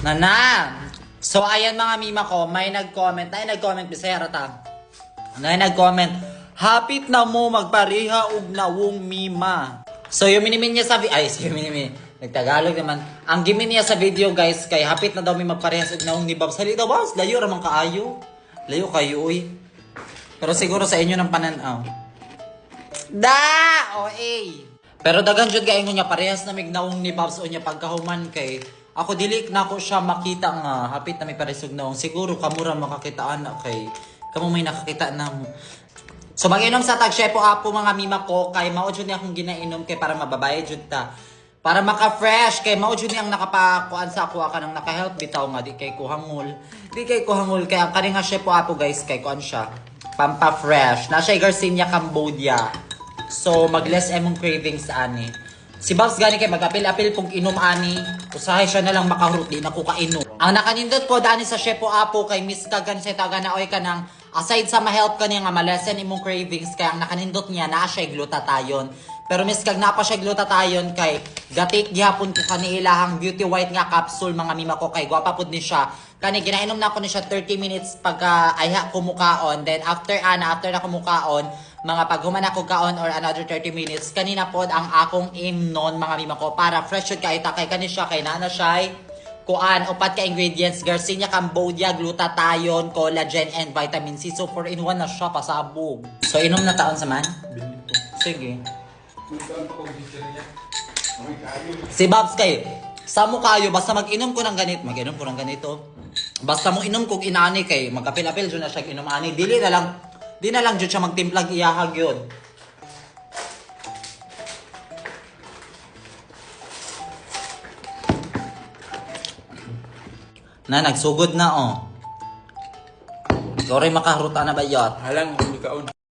Nana! So, ayan mga mima ko, may nag-comment. Bisaya rata. May nag-comment. Hapit na mo magpareha og nawong mima. So, yung minimin niya sa nagtagalog naman. Ang gimin niya sa video, guys, kay hapit na daw may magparehas og nawong ni Babs. Halika, Babs, layo ramang kaayo. Layo kayo, uy. Pero siguro sa inyo ng pananaw. Pero daghan jud kay nga parehas na mignawong ni Babs o niya pagkahuman kay ako dili na ko siya makita nga hapit na may paresog naong siguro kamura makakitaan na kay kamo may nakakita na mo. So mag-inom sa tag Shepo Apo mga mima ko kay mao jud ni akong ginainom kay para mababayad jud ta. Para maka-fresh kay mao jud ni ang nakapakuan sa ako kanang naka-help bitaw nga di kay kuhangol. Di kay kuhangol kay ang kani nga Shepo Apo guys kay kuan siya. Pampa-fresh. Na siya Garcinia, Cambodia. So mag-less emong cravings ani. Si Babs gani kay mag-apil-apil kung inom ani, usahay siya na lang makahurot di na ko kainom. Ang nakanindot ko dani sa Shepo Apo kay Miss Kagan sa taga na oy kanang aside sa ma-help kaniya nga malesen imong cravings kay ang nakanindot niya naa siya glutathione. Pero Miss Kag na pa siya glutathione kay gatik gihapon ko kani ilahang beauty white nga capsule mga mima ko kay gwapa pud ni siya. Kani ginainom na ko ni siya 30 minutes pagka ayha ko mukaon, then after na kumukaon mga paghuman ako kaon or another 30 minutes kanina pod ang akong aim non mga mima ko para fresh yun kay takay kani siya kay nana siya kuan upat ka ingredients Garcinia, Cambodia, glutathione, collagen and vitamin C. So 4 in 1 na siya pasabog. So inom na taon sa man? Sige. Si Babs kayo sa mo kayo basta mag-inom ko ng ganito. Basta mo inom kog inani kay magapil-apil jud na siya inom ani di na lang jud siya magtimplag iyahag yun. Na nagsugod na oh. Sorry makaharuta na ba yot? Halang, hindi kaon.